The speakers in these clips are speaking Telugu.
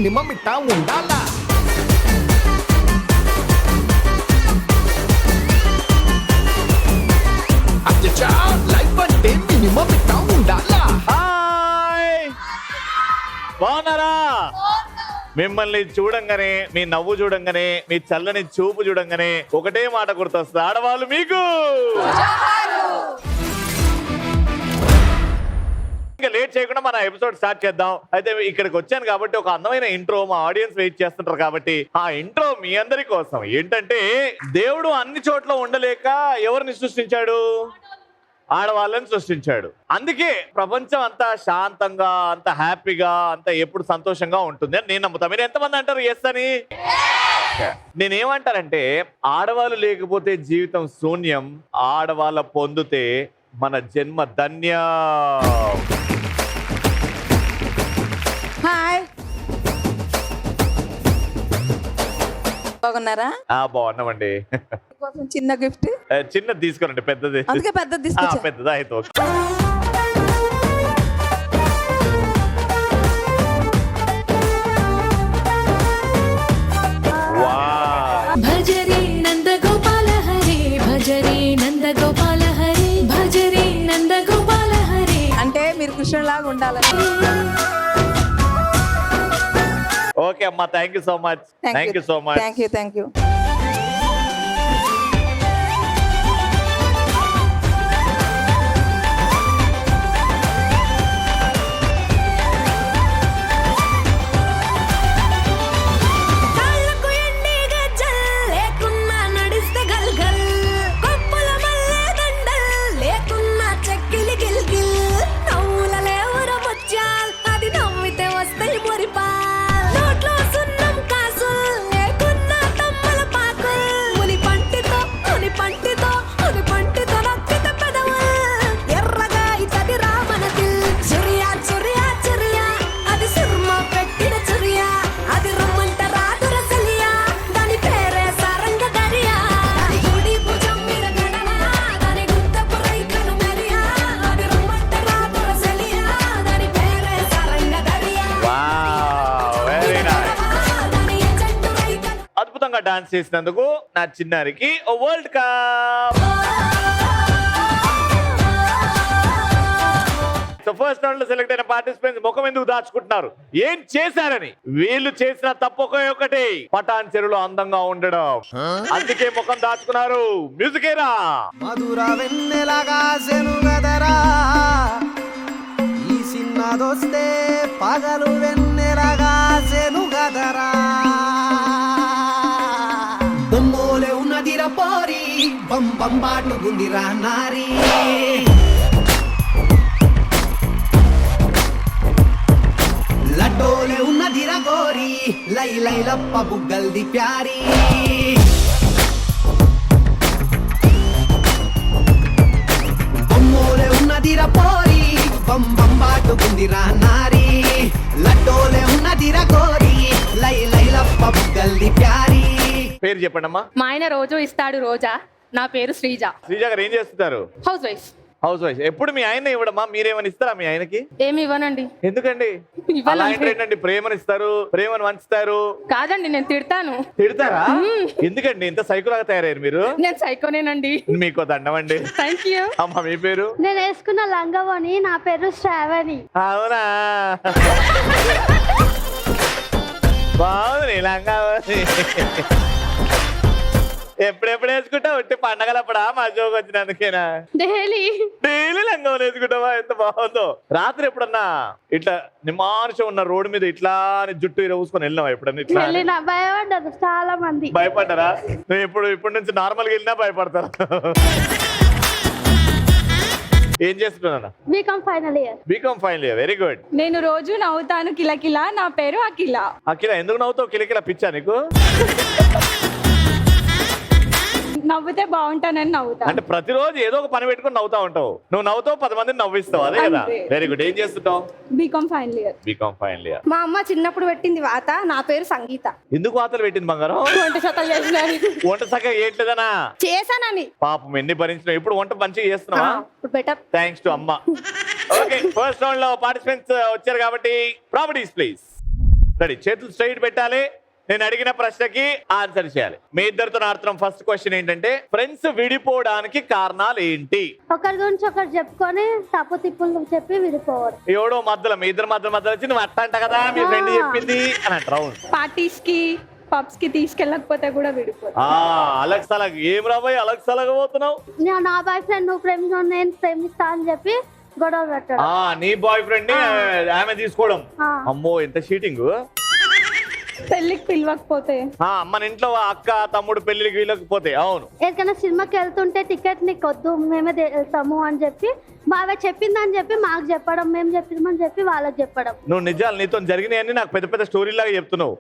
మినిమం ఇట్టా ఉండాలా. అచ్చా లైఫ్ అంటే మినిమం ఇట్టా ఉండాలా. హాయ్, బాగున్నారా? మిమ్మల్ని చూడంగానే, మీ నవ్వు చూడంగానే, మీ చల్లని చూపు చూడంగానే ఒకటే మాట గుర్తొస్తుంది, ఆడవాళ్ళు మీకు. ఇంకా లేట్ చేయకుండా మన ఎపిసోడ్ స్టార్ట్ చేద్దాం. అయితే ఇక్కడికి వచ్చాను కాబట్టి ఒక అందమైన ఇంట్రో, మా ఆడియన్స్ వెయిట్ చేస్తుంటారు కాబట్టి ఆ ఇంట్రో మీ అందరి కోసం. ఏంటంటే, దేవుడు అన్ని చోట్ల ఉండలేక ఎవరిని సృష్టించాడు? ఆడవాళ్ళని సృష్టించాడు. అందుకే ప్రపంచం అంతా శాంతంగా, అంత హ్యాపీగా, అంత ఎప్పుడు సంతోషంగా ఉంటుంది అని నేను నమ్ముతా. మీరు ఎంతమంది అంటారు ఎస్ అని? నేనేమంటానంటే, ఆడవాళ్ళు లేకపోతే జీవితం శూన్యం, ఆడవాళ్ళ పొందితే మన జన్మ ధన్యం. హాయ్, బాగున్నారా? బాగున్నామండి. చిన్న గిఫ్ట్ చిన్నది తీసుకోరండి, పెద్దది. అందుకే పెద్దది తీసుకొచ్చా. పెద్దదా అయితే ఓకే. భజరే నంద గోపాల హరే, భజరే నంద గోపాల హరే, భజరే నంద గోపాల హరే. అంటే మీరు కృష్ణులాగా ఉండాలని. ఓకే అమ్మా, thank you so much. Thank you so much. Thank you. Dance చేసినందుకు నా చిన్నారికి world cup. So first round లో సెలెక్ట్ అయిన పార్టిసిపెంట్స్ ముఖం ఎందుకు దాచుకుంటున్నారు? ఏం చేశారని. వీళ్ళు చేసిన తప్పు ఒకటే, పటాన్ చెరువులో అందంగా ఉండడం. అందుకే ముఖం దాచుకున్నారు. మ్యూజిక్ ఏరా. మధుర వెన్నెలగా సెనుగదరా, ఈ సిన్నదొస్తే పగలు వెన్నెలగా సెనుగదరా. బొమ్మోలే ఉన్నదిరా పోరి, బంబాటు గుందిరా నారి. లడ్డోలే ఉన్నదిరా గోరి, లై లై లప్ప బుగ్గల్ది ప్యారి. బొమ్మోలే ఉన్నదిరా పోరి, బంబాటు గుందిరా నారి. లడ్డోలే ఉన్నదిరా గోరి, లై లై లప్ప బుగ్గల్ది ప్యారి. పేరు చెప్పండి అమ్మా. మా ఆయన రోజు ఇస్తాడు రోజా. నా పేరు శ్రీజ. శ్రీజ గారు ఏం చేస్తున్నారు? House wife. House wife. ఎప్పుడు మీ ఆయన ఇవ్వడమ్మా? మీరేమని ఇస్తారా మీ ఆయనకి? ఏమి ఇవ్వనండి. ఎందుకండి? ఏంటండి, ప్రేమను ఇస్తారు, ప్రేమను వంచుతారు. కాదండి, నేను తిడతాను. తిడతారా? ఎందుకండి ఇంత సైకోలాగా తయారయ్యారు మీరు? నేను సైకోనేనండి. మీకు దండమండి. Thank you. అమ్మా మీ పేరు? నేను వేసుకున్న లంగవని, నా పేరు శ్రావణి. అవునా, బాగుంది లంగావని. ఎప్పుడెప్పుడు వేసుకుంటావు? ఒట్టి పండగలప్పుడా మా జోకి వచ్చినందుకేనా? డైలీ లంగవని వేసుకుంటావా? ఎంత బాగుందో. రాత్రి ఎప్పుడన్నా ఇట్లా నిమానుషం ఉన్న రోడ్డు మీద ఇట్లా జుట్టు ఇరవూసుకొని వెళ్ళినావా ఎప్పుడన్నా? ఇట్లా భయపడ్డారు చాలా మంది. భయపడ్డారా? నువ్వు ఇప్పటి నుంచి నార్మల్గా వెళ్ళినా భయపడతారా? ఏం చేస్తున్నా? BCom final year. BCom final year, very good. నేను రోజు నవ్వుతాను కిలకిలా. నా పేరు అఖిల. అఖిల, ఎందుకు నవ్వుతావు? కిలకిల పిచ్చా నీకు? నవ్వుతే బాగుంటానని నవ్వుతా. అంటే ప్రతిరోజు ఏదో ఒక పని పెట్టుకుని నవ్వుతా ఉంటావు. నువ్వు నవ్వుతావు, 10 మందిని నవ్విస్తావు, అదే కదా? Very good. ఏం చేస్తుంటావు? BCom final year. BCom final year. మా అమ్మ చిన్నప్పుడు పెట్టింది వాత. నా పేరు సంగీత. ఎందుకు వాతలు పెట్టింది బంగారం? వంట శాతం చేసినారు. వంట చక్కగా చేయట్లేదనా? చేశానని. పాపం ఎన్ని భరించినావు. ఇప్పుడు వంట మంచిగా చేస్తున్నావా? ఇప్పుడు బెటర్. థ్యాంక్స్ టు అమ్మ. ఓకే, ఫస్ట్ రౌండ్ లో పార్టిసిపెంట్స్ వచ్చారు కాబట్టి ప్రాపర్టీస్ ప్లీజ్. రెడీ, చేతులు స్ట్రైట్ పెట్టాలి. నేను అడిగిన ప్రశ్నకి ఆన్సర్ చేయాలి. మీ ఇద్దరితో ఆడుతున్నాం. ఫస్ట్ క్వశ్చన్ ఏంటంటే, ఫ్రెండ్స్ విడిపోవడానికి కారణాలు ఏంటి? ఒకరి గురించి ఒకరు చెప్పుకొని తప్పు తిప్పులు చెప్పి విడిపోవడం. ఎవడో మధ్యలో, మీ ఇద్దరు మధ్యలో వచ్చి నువ్వు అట్ట అంట కదా మీ ఫ్రెండ్ చెప్పింది అని అంటారు. పార్టీస్ కి పబ్స్ కి తీసుకెళ్ళకపోతే కూడా విడిపోతాం. అలగ్ సలగ్ ఏం రాబోయ్, అలగ్ సలగ్ పోతున్నావు. నా బాయ్ ఫ్రెండ్ నువ్వు ప్రేమించు, నేను ప్రేమిస్తా అని చెప్పి గొడవ పెట్టాడు. నీ బాయ్ ఫ్రెండ్ ని ఆమె తీసుకోవడం. అమ్మో ఎంత చీటింగ్. పెళ్లికి పిలవకపోతే, మన ఇంట్లో అక్క తమ్ముడు పెళ్లికి వీళ్ళకపోతే. అవును, ఏదైనా సినిమాకి వెళ్తుంటే టికెట్ నీకు వద్దు మేమే వెళ్తాము అని చెప్పి బాగా చెప్పిందని చెప్పి మాకు చెప్పడం, మేము చెప్పిందని చెప్పి వాళ్ళకి చెప్పడం. నువ్వు నిజాలు నీతో జరిగినాయని నాకు పెద్ద పెద్ద స్టోరీ లాగా చెప్తున్నావు.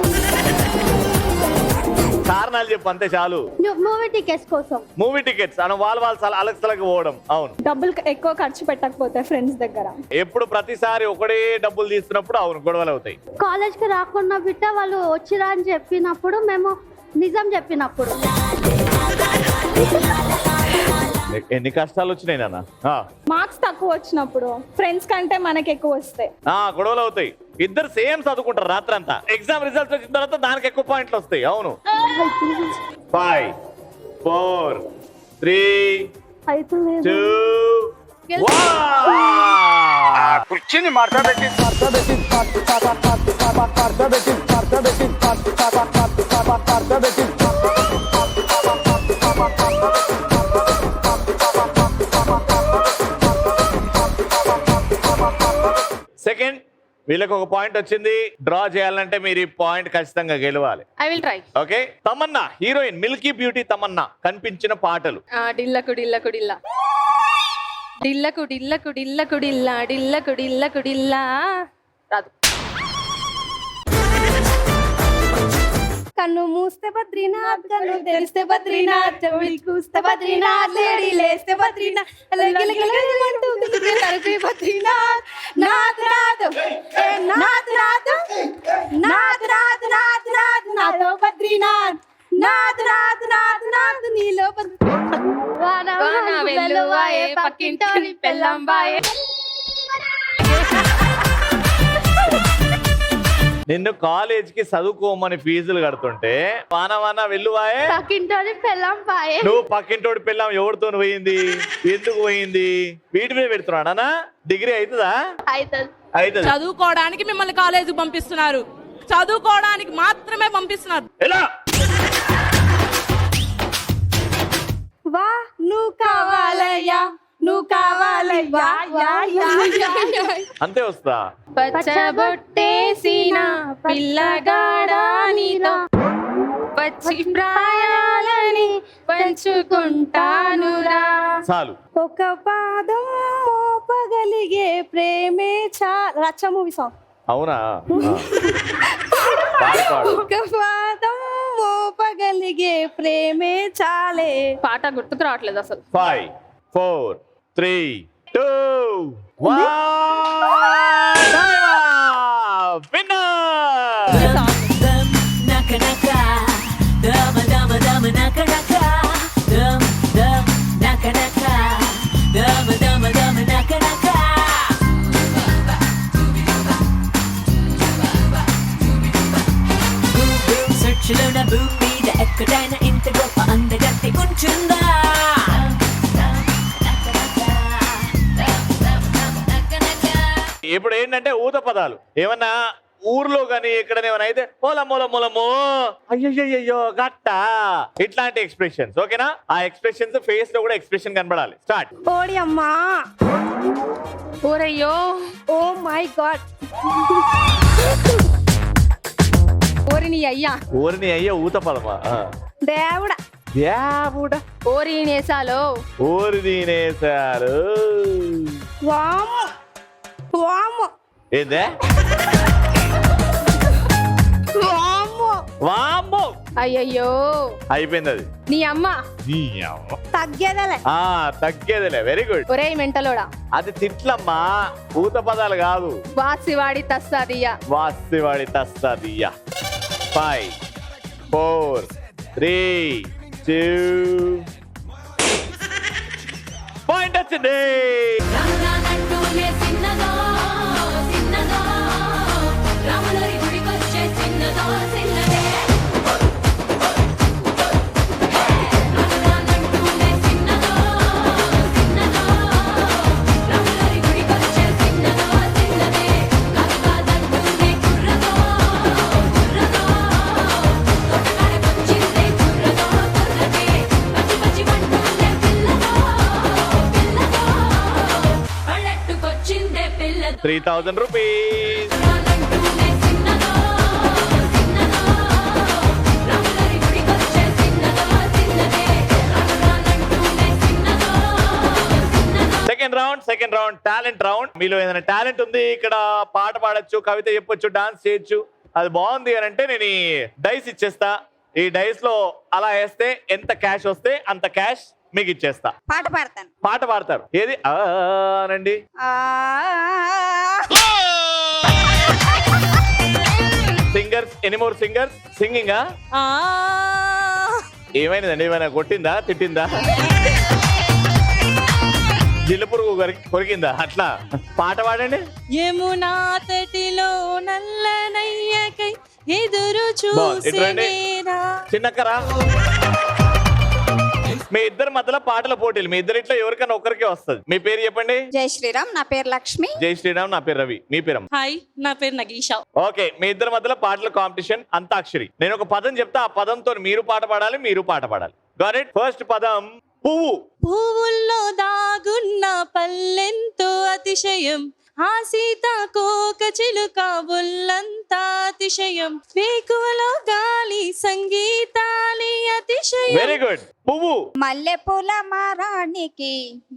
కారణాలు చెప్పు అంతే చాలు. మూవీ టికెట్స్ కోసం. మూవీ టికెట్స్ అని వాళ్ళు అలక్సలకి పోవడం. అవును, డబ్బులు ఎక్కువ ఖర్చు పెట్టకపోతే ఫ్రెండ్స్ దగ్గర. ఎప్పుడు ప్రతిసారి ఒకటే డబ్బులు తీస్తున్నప్పుడు అవును గొడవలు అవుతాయి. కాలేజ్ కి రాకుండా బిట్ట వాళ్ళు వచ్చిరా అని చెప్పినప్పుడు మేము నిజం చెప్పినప్పుడు. ఎన్ని కష్టాలు వచ్చినాయి నాన్న. మార్క్స్ తక్కువ వచ్చినప్పుడు, ఫ్రెండ్స్ కంటే మనకి ఎక్కువ వస్తాయి, గొడవలు అవుతాయి. ఇద్దరు సేమ్ చదువుకుంటారు రాత్రంతా, ఎగ్జామ్ రిజల్ట్స్ వచ్చిన తర్వాత దానికి ఎక్కువ పాయింట్లు వస్తాయి. అవును. 5 4 3 2 కుర్చీని మాట్లాడబెట్టి సెకండ్, వీళ్ళకి ఒక పాయింట్ వచ్చింది. డ్రా చేయాలంటే మీరు ఈ పాయింట్ ఖచ్చితంగా గెలవాలి. I will try. Okay, Tamannaah heroine, Milky beauty Tamannaah కనిపించిన పాటలు. డిల్లకు డిల్లకు డిల్లా, డిల్లకు డిల్లకు డిల్లకు డిల్లా, డిల్లకు డిల్లకు డిల్లా. రాదు. కన్ను మూస్తే బద్రీనాథ్, కన్ను తెరిస్తే బద్రీనాథ్, చెవులు కూస్తే బద్రీనాథ్, లేడీ లేస్తే బద్రీనాథ్, తరపి బద్రీనాథ్. నాథ్ నాథ్ నాథ్ నాథ్ నాథ్ నాథ్ నాథ్ నాథ్ నాథో బద్రీనాథ్, నాథ్ నాథ్ నాథ్ నాథ్ నీలో వెల్లువాయే పక్కింటోని పెళ్ళంబాయే. నిన్ను కాలేజ్ కి చదువుకోమని ఫీజులు కడుతుంటే వాన వెల్లువాయే పక్కింటోని పెళ్ళంబాయే. నువ్వు పక్కింటోడి పిల్లం ఎవరితో పోయింది, ఎందుకు పోయింది, వీటి మీద పెడుతున్నాడా? డిగ్రీ అవుతుందా? అవుతుంది. చదువుకోవడానికి మిమ్మల్ని కాలేజీకి పంపిస్తున్నారు, చదువుకోవడానికి మాత్రమే పంపిస్తున్నారు. ఎలా? వా నువ్వు కావాలయ్యా, నువ్వు కావాలయ్యా, అంతే వస్తా. పచ్చబొట్టేసిన పిల్లగాడా నీతో పచ్చి ప్రాయాలని పంచుకుంటానురా. చాలు. ఒక పాదం మోపగలిగే ప్రేమే రచ్చ మూవీ సాంగ్. అవునా? పాడు పాడు. ఒక పాదం మోపగలిగే ప్రేమే చాలే. పాట గుర్తుకు రావట్లేదు అసలు. 5 4 3 2 1 భూమి మీద ఎక్కడైనా ఇంత గొప్ప అందగత్తె కూర్చుందా? ఇప్పుడు ఏంటంటే ఊత పదాలు ఏమన్నా ఊర్లో గానీ ఎక్కడనేమన్నా అయితే మూలమో అయ్యో గట్ట ఇట్లాంటి ఎక్స్ప్రెషన్స్. ఓకేనా? ఆ ఎక్స్ప్రెషన్స్ ఫేస్ లో కూడా ఎక్స్ప్రెషన్ కనబడాలి. స్టార్ట్. ఓడి అమ్మా, ఓరయ్యో, ఓ మై గాడ్, ఓరిని అయ్యా, ఊరిని అయ్యా ఊత పదమా? దేవుడా, దేవుడా, ఓరి నేసాలో, ఊరి తినేశారు. వాము వాము ఏందే? వాము, వామ్మో, అయ్యయ్యో, అయిపోయింది అది. నీ అమ్మ తగ్గేదలే. తగ్గేదిలే. Very good. ఒరేయ్ మెంటలోడా, అది తిట్లమ్మా, ఊత పదాలు కాదు. వాసివాడి తస్సాదియ్యా, వాసివాడి తస్తాదియ్యా. 5 4 3 2 పాయింట్ వచ్చింది. రాములా నంటూనే సిన్నదో సిన్నదో రాములరి గుడికొచ్చే 3,000 rupees. Second round talent round. మీలో ఏదైనా టాలెంట్ ఉంది, ఇక్కడ పాట పాడొచ్చు, కవిత చెప్పొచ్చు, డాన్స్ చేయొచ్చు, అది బాగుంది అని అంటే నేను ఈ డైస్ ఇచ్చేస్తా. ఈ డైస్ లో అలా వేస్తే ఎంత క్యాష్ వస్తే అంత క్యాష్ మీకు ఇచ్చేస్తా. పాట పాడతాను. పాట పాడతారు. ఏది అనండి. Singers, anymore singers singing. ఏమైందండి? ఏమైనా కొట్టిందా, తిట్టిందా, జిల్లుపురుగు కొరికిందా? అట్లా పాట పాడండి. యమునా తటిలో నల్లనయ్యకై ఎదురు చూసేరా. చిన్నక్కరా, మీ ఇద్దరి మధ్యలో పాటల పోటీలు. మీ ఇద్దరిట్లో ఎవరికైనా ఒకరికే వస్తుంది. మీ పేరు చెప్పండి. జై శ్రీరామ్, నా పేరు లక్ష్మి. జై శ్రీరామ్, నా పేరు రవి. మీ పేరు? హాయ్, నా పేరు నగీషా. ఓకే, మీ ఇద్దరి మధ్యలో పాటల కాంపిటీషన్, అంతాక్షరి. నేను ఒక పదం చెప్తా, ఆ పదంతో మీరు పాట పాడాలి, మీరు పాట పాడాలి. Got it? ఫస్ట్ పదం పువ్వు. పువ్వుల్లో దాగున్న పల్లెంతో అతిశయం, ఆ సీతాకోక చిలుక బుల్లంతా అతిశయం, వేకువలో గాలి సంగీతాలి అతిశయం. Very good. పువ్వు. మల్లె పూల మారాణికి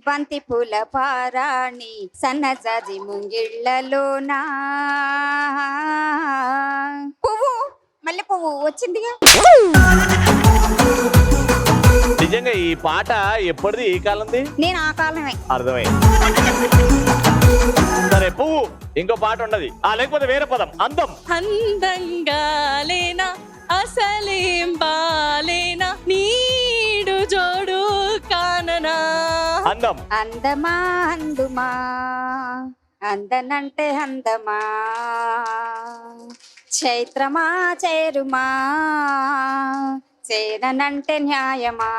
బంతి పూల పారాణి, సన్నజాజి ముంగిళ్ళలోనా. పువ్వు, మల్లె పువ్వు వచ్చిందిగా. నిజంగా ఈ పాట ఎప్పటిది, ఈ కాలంది? నేను ఆ కాలమే. అర్థమైంది. సరే, పువ్వు. ఇంకో పాట ఉండదు. లేకపోతే వేరే పదం. అందం. అందంగా లేనా, అసలేం బాలేనా, నీడు జోడు కాననా. అందం. అందమా అందుమా, అందనంటే అందమా, చైత్రమా చేరుమా, చేరనంటే న్యాయమా,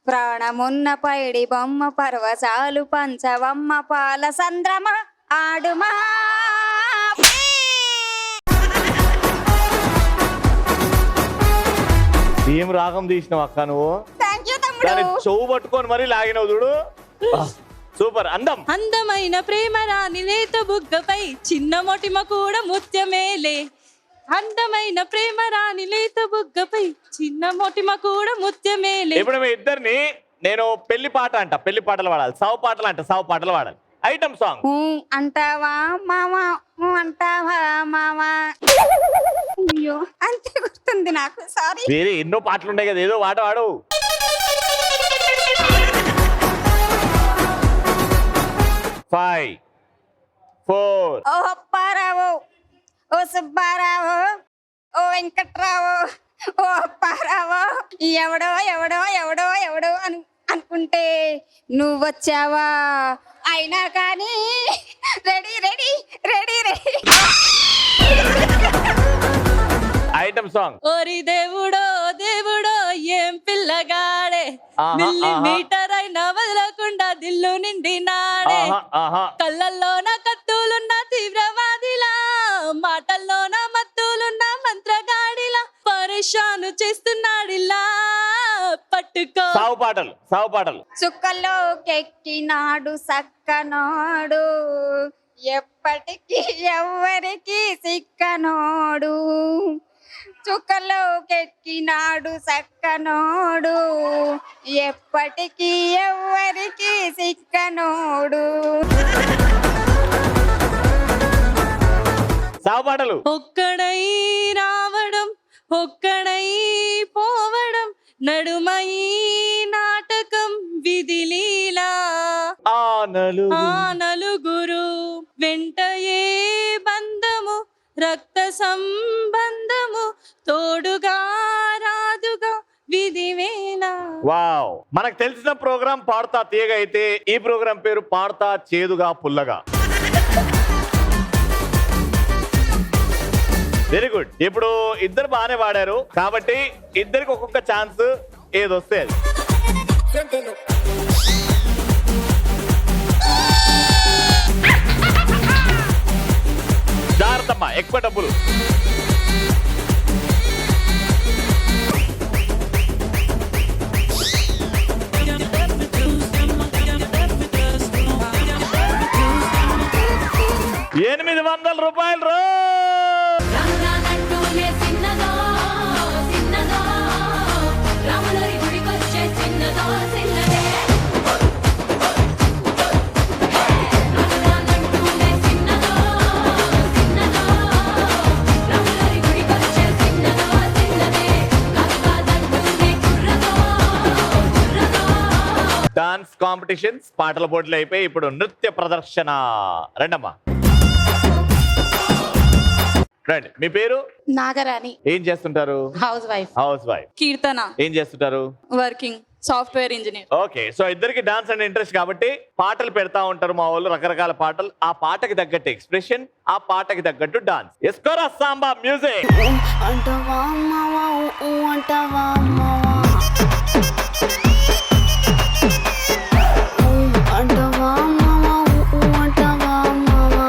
ప్రాణమున్న పైడి బొమ్మ పర్వసాలు పంచవమ్మ, పాల సంద్రమ ఆడుమా. ఏం రాగం తీసినావు అక్క నువ్వు? థాంక్యూ తమ్ముడు. దాని చెవు పట్టుకొని మరి లాగినవు చూడు. సూపర్. అందం. అందమైన ప్రేమ రాని లేత బుగ్గపై చిన్న మొటిమ కూడా ముత్యమేలే, అందమైన ప్రేమ రాని లేత బుగ్గపై చిన్న మొటిమ కూడా ముత్యమేలే. ఇప్పుడు మీ ఇద్దరిని నేను పెళ్లి పాట అంట, పెళ్లి పాటలు పాడాలి. సావు పాటలు అంట, సావు పాటలు పాడాలి. Item song. అంటావా మామా, అంటావా మామా. అయ్యో, అంతే గుర్తుంది నాకు, సారీ. వేరే ఎన్నో పాటలు ఉన్నాయి కదా, ఏదో పాట పాడు. Five, four. ఓ అప్పారావు, ఓ సుబ్బారావు, ఓ వెంకట్రావు, ఓ అప్పారావు, ఎవడో ఎవడో ఎవడో ఎవడో అనుకుంటే నువ్వు వచ్చావా, అయినా కానీ ready ready ready ready. Item song. ఓరి దేవుడో దేవుడో ఏం పిల్లగాడే, మిల్లీమీటర్ అయినా వదలకుండా దిల్లు నిండి నాడే, కళ్ళల్లోన కత్తులున్న తీవ్రవాదిలా, మాటల్లోన మత్తులున్న మంత్రగాడిలా, పరేషాను చేస్తున్నాడిలా, పట్టుకో. సావు పాటలు, సావు పాటలు. చుక్కల్లో కెక్కినాడు సక్కనోడు, ఎప్పటికీ ఎవ్వరికి సిక్కనోడు, చుక్కల్లో కెక్కినాడు సక్కనోడు, ఎప్పటికీ ఎవ్వరికి సిక్కనోడు. సావు పాటలు. ఒక్కడై రావడం ఒక్కడై పోవడం, నడుమై నాటకం విధిలీలా, ఆ నలుగురు వెంట ఏ బంధము, రక్త సంబంధము, తోడుగా రాదుగా విధివేళ. వావ్. మనకు తెలిసిన ప్రోగ్రాం పాడతా తీయగా అయితే, ఈ ప్రోగ్రాం పేరు పాడతా చేదుగా పుల్లగా. Very good. ఇప్పుడు ఇద్దరు బాగానే పాడారు కాబట్టి ఇద్దరికి ఒక్కొక్క ఛాన్స్, ఏదొస్తే అది. జాగ్రత్తమ్మా, ఎక్కువ డబ్బులు. 200 రూపాయలు రో. డాన్స్ కాంపిటీషన్స్, పాటల పోటీలు అయిపోయి ఇప్పుడు నృత్య ప్రదర్శన. రండమ్మా రండి. మీ పేరు? నాగరాణి. ఏం చేస్తుంటారు? Housewife. Housewife. Keerthana. ఏం చేస్తుంటారు? Working software engineer. Okay, so ఇద్దరికి డాన్స్ అంటే ఇంట్రెస్ట్ కాబట్టి పాటలు పెడతా ఉంటారు మా వాళ్ళు, రకరకాల పాటలు. ఆ పాటకి తగ్గట్టు ఎక్స్ప్రెషన్, ఆ పాటకి తగ్గట్టు డాన్స్. ఎస్కోరా సాంబా మ్యూజిక్. అంటవా అమ్మవా అంటవా అమ్మవా అంటవా అమ్మవా అంటవా అమ్మవా.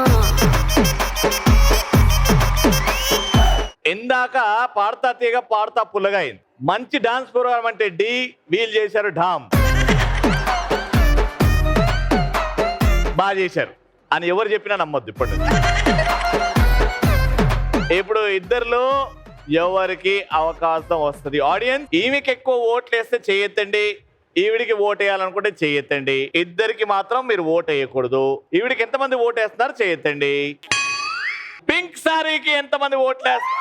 ఇందాక పాడతా తీగ పాడతా పుల్లగా అయింది. మంచి డాన్స్ ప్రోగ్రామ్ అంటే డి, వీల్ చేశారు ఢామ్, బాగా చేశారు అని ఎవరు చెప్పినా నమ్మొద్దు ఇప్పుడు. ఇప్పుడు ఇద్దరిలో ఎవరికి అవకాశం వస్తుంది? ఆడియన్స్, ఈమెకి ఎక్కువ ఓట్లు వేస్తే చేయొద్దండి, ఈవిడికి ఓటు వేయాలనుకుంటే చేయొద్దండి. ఇద్దరికి మాత్రం మీరు ఓటు వేయకూడదు. ఈవిడికి ఎంతమంది ఓటు వేస్తున్నారు చేయొద్దండి. పింక్ సారీకి ఎంతమంది ఓట్లు వేస్తారు?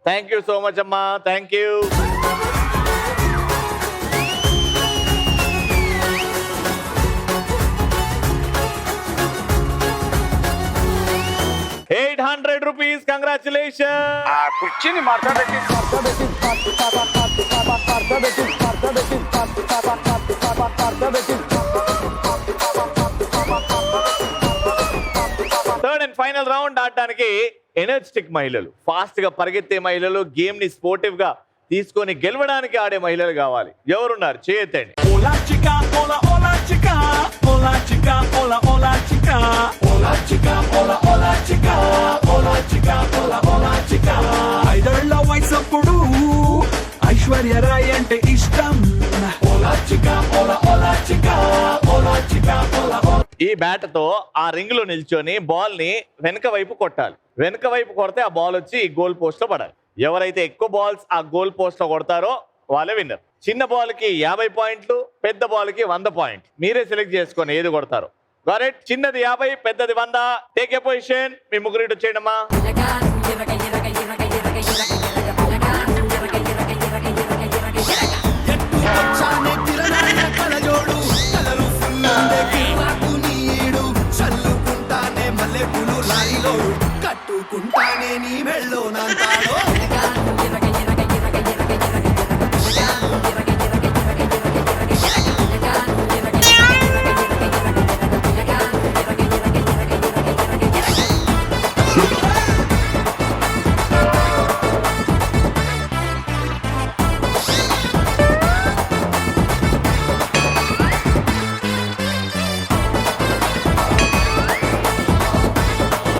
థ్యాంక్ యూ సో మచ్ అమ్మా, థ్యాంక్ యూ. ₹800. కంగ్రాచులేషన్. కుర్చీని మాట్లాడేసి థర్డ్ అండ్ ఫైనల్ రౌండ్ ఆడడానికి ఎనర్జెటిక్ మహిళలు, ఫాస్ట్ గా పరిగెత్తే మహిళలు, గేమ్ ని స్పోర్టివ్ గా తీసుకొని గెలవడానికి ఆడే మహిళలు కావాలి. ఎవరున్నారు? చేయొద్దండి. Ola chica, ola ola chica, ola chica, ola ola chica, ola chica, ola ola chica, ola chica, ola ola chica. ఐదేళ్ల వయసప్పుడు ఐశ్వర్య రాయ్ అంటే ఇష్టం. Ola chica, ola ola chica, ola chica, ola ola. ఈ బ్యాట్ తో ఆ రింగ్ లో నిల్చొని బాల్ ని వెనక వైపు కొట్టాలి. వెనక వైపు కొడితే ఆ బాల్ వచ్చి ఈ గోల్ పోస్ట్ లో పడాలి. ఎవరైతే ఎక్కువ బాల్స్ ఆ గోల్ పోస్ట్ లో కొడతారో వాళ్ళే విన్నర్. చిన్న బాల్ కి 50 పాయింట్లు, పెద్ద బాల్ కి 100 పాయింట్. మీరే సెలెక్ట్ చేసుకొని ఏది కొడతారు. గారెట్. చిన్నది 50, పెద్దది 100. Take a position. మీ ముగ్గురు ఇటు వచ్చేయడమ్మా. కట్టుకుంటానే నీ మెళ్ళో నాంతాడో.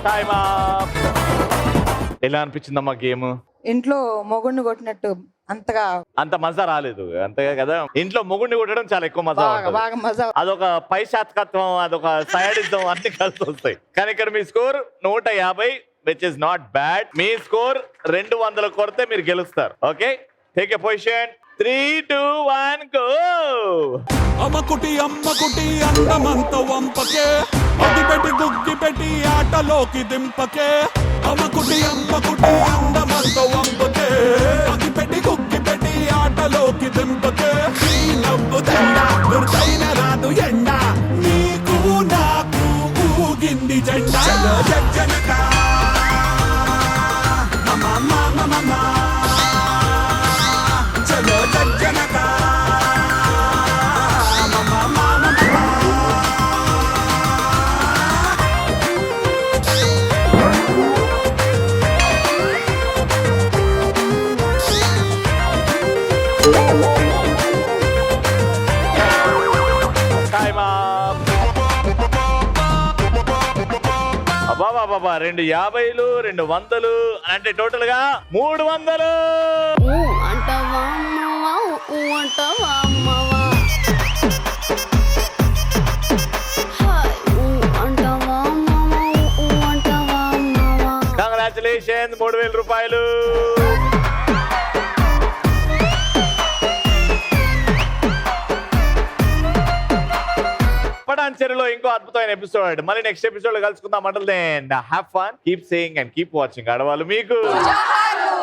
Time up. ఎలా అనిపించిందమ్మా గేమ్? ఇంట్లో మొగుడిని కొట్టినట్టు అంత మజా రాలేదు, అంతగా కదా. ఇంట్లో మొగుడిని కొట్టడం చాలా ఎక్కువ మజా ఉంటుంది. బాగా మజా. అదొక పైశాత్కత్వం, అదొక సయాడిజం అన్ని కలిసి వస్తాయి. కానీ ఇక్కడ మీ score 150, which is not bad. మీ స్కోర్ 200 కొడితే మీరు గెలుస్తారు. Okay, take a position. 3, 2, 1 go. అమ్మకుటి అందమంత వంపకే, అది పెట్టి గుగ్గి పెట్టి ఆటలోకి దింపకే. అమ్మకుటి అందమంత వంపకే, అది పెట్టి గుగ్గి పెట్టి ఆటలోకి దింపకే. ఈ నవ్వు దండ దుర్దైన రాదు ఎండ, నీకు నాకు ఊగింది జెండా. చలో జజ్జనక చలో జజ్జనక. బాబా 2 50లు, 2 100లు అంటే టోటల్ గా 300. అంటవా అమ్మవా అంటవా అమ్మవా. అంటవా అమ్మవా 10,000 రూపాయలు. పటాన్ చెరువులో ఇంకో అద్భుతమైన ఎపిసోడ్. మళ్ళీ నెక్స్ట్ ఎపిసోడ్ లో కలుసుకుందాం. Until then have fun, keep saying and keep watching. ఆడవాళ్ళు మీకు